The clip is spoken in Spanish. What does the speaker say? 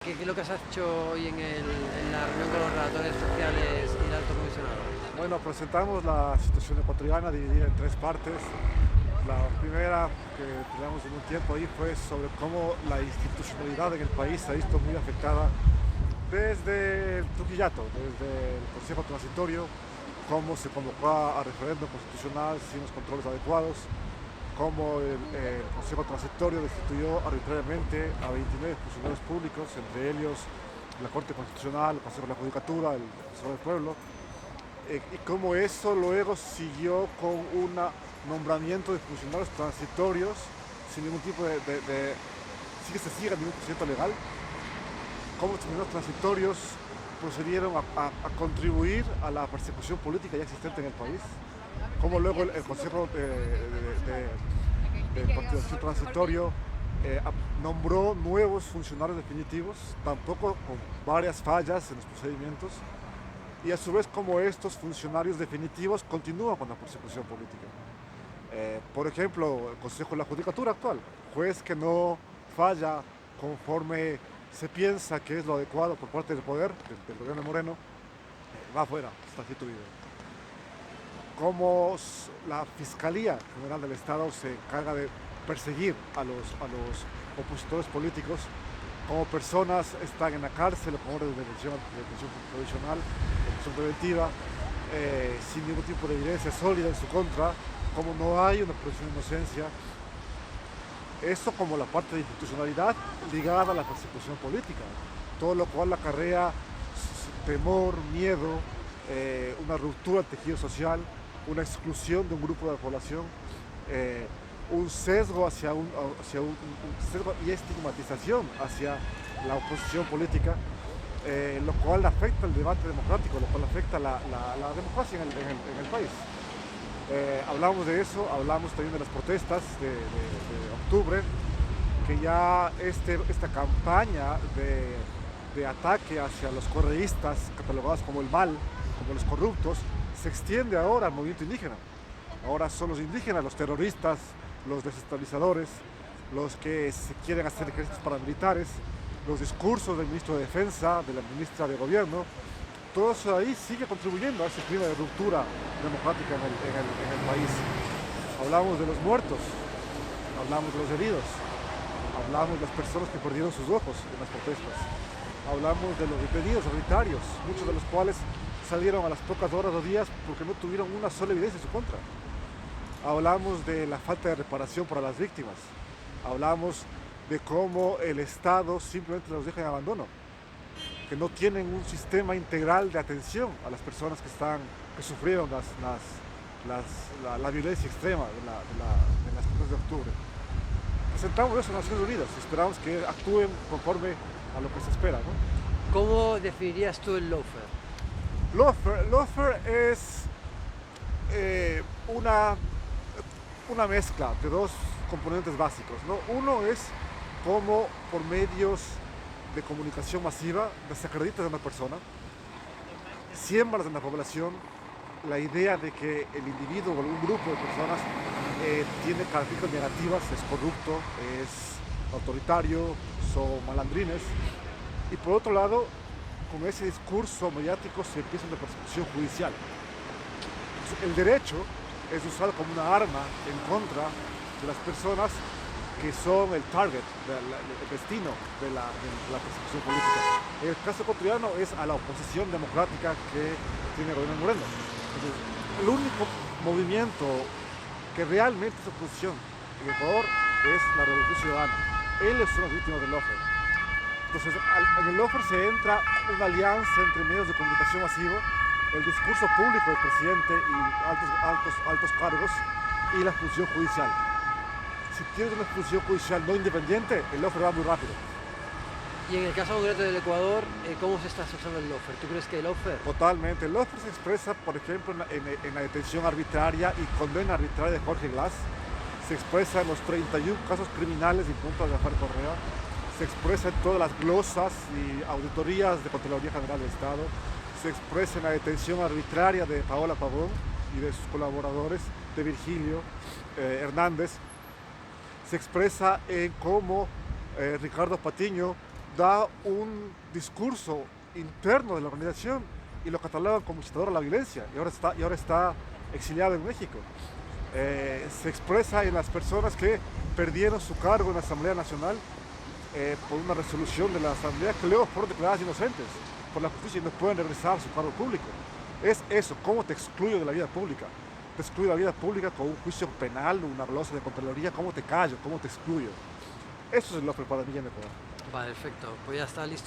¿Qué es lo que has hecho hoy en la reunión con los relatores sociales y el alto comisionado? Bueno, presentamos la situación ecuatoriana dividida en tres partes. La primera que teníamos en un tiempo ahí fue sobre cómo la institucionalidad en el país se ha visto muy afectada desde el Truquillato, desde el Consejo Transitorio, cómo se convocó a referéndum constitucional sin los controles adecuados, cómo el Consejo Transitorio destituyó arbitrariamente a 29 funcionarios públicos, entre ellos la Corte Constitucional, el Consejo de la Judicatura, el Consejo del Pueblo, y cómo eso luego siguió con un nombramiento de funcionarios transitorios sin ningún tipo sin que se siga ningún procedimiento legal, cómo los funcionarios transitorios procedieron a contribuir a la persecución política ya existente en el país, cómo luego el Consejo de Partidación Transitorio nombró nuevos funcionarios definitivos, tampoco con varias fallas en los procedimientos, y a su vez como estos funcionarios definitivos continúan con la persecución política. Por ejemplo, el Consejo de la Judicatura actual, juez que no falla conforme se piensa que es lo adecuado por parte del poder, del gobierno de Moreno, va afuera, está destituido. Como la Fiscalía General del Estado se encarga de perseguir a los opositores políticos, como personas están en la cárcel o con orden de detención provisional, detención preventiva, sin ningún tipo de evidencia sólida en su contra, como no hay una presunción de inocencia. Eso como la parte de institucionalidad ligada a la persecución política, todo lo cual acarrea temor, miedo, una ruptura del tejido social, una exclusión de un grupo de la población, un sesgo hacia un sesgo y estigmatización hacia la oposición política, lo cual afecta el debate democrático, lo cual afecta la democracia en el país. Hablamos de eso, hablamos también de las protestas de octubre, que ya esta campaña de ataque hacia los correístas, catalogados como el mal, como los corruptos, se extiende ahora al movimiento indígena. Ahora son los indígenas, los terroristas, los desestabilizadores, los que se quieren hacer ejércitos paramilitares, los discursos del ministro de Defensa, de la ministra de Gobierno, todo eso ahí sigue contribuyendo a ese clima de ruptura democrática en el país. Hablamos de los muertos, hablamos de los heridos, hablamos de las personas que perdieron sus ojos en las protestas, hablamos de los detenidos arbitrarios, muchos de los cuales salieron a las pocas horas o días porque no tuvieron una sola evidencia en su contra. Hablamos de la falta de reparación para las víctimas, hablamos de cómo el Estado simplemente los deja en abandono, que no tienen un sistema integral de atención a las personas que sufrieron la violencia extrema de las protestas de octubre. Presentamos eso en Naciones Unidas y esperamos que actúen conforme a lo que se espera, ¿no? ¿Cómo definirías tú el lawfare? Lawfare es una mezcla de dos componentes básicos, ¿no? Uno es cómo por medios de comunicación masiva desacreditas a una persona, siembras en la población la idea de que el individuo o un grupo de personas tiene características negativas, es corrupto, es autoritario, son malandrines, y por otro lado, con ese discurso mediático se empieza una persecución judicial. Entonces, el derecho es usado como una arma en contra de las personas que son el target, el destino de la persecución política. En el caso ecuatoriano es a la oposición democrática que tiene el gobierno Moreno. Entonces, el único movimiento que realmente es oposición en Ecuador es la Revolución Ciudadana. Ellos son las víctimas del lawfare. Entonces, en el lawfare se entra una alianza entre medios de comunicación masivo, el discurso público del presidente y altos cargos y la función judicial. Si tienes una función judicial no independiente, el lawfare va muy rápido. Y en el caso concreto del Ecuador, ¿cómo se está expresando el lawfare? ¿Tú crees que el lawfare? Totalmente. El lawfare se expresa, por ejemplo, en la detención arbitraria y condena arbitraria de Jorge Glass. Se expresa en los 31 casos criminales en contra de Rafael Correa. Se expresa en todas las glosas y auditorías de Contraloría General del Estado. Se expresa en la detención arbitraria de Paola Pavón y de sus colaboradores, de Virgilio Hernández. Se expresa en cómo Ricardo Patiño da un discurso interno de la organización y lo catalogan como incitador a la violencia y ahora está exiliado en México. Se expresa en las personas que perdieron su cargo en la Asamblea Nacional por una resolución de la Asamblea que luego fueron declaradas inocentes por la justicia y no pueden regresar a su cargo público. Es eso, cómo te excluyo de la vida pública. Te excluyo de la vida pública con un juicio penal, una glosa de Contraloría, cómo te callo, cómo te excluyo. Eso es lo que para mí ya me puedo. Vale, perfecto. Pues ya está listo.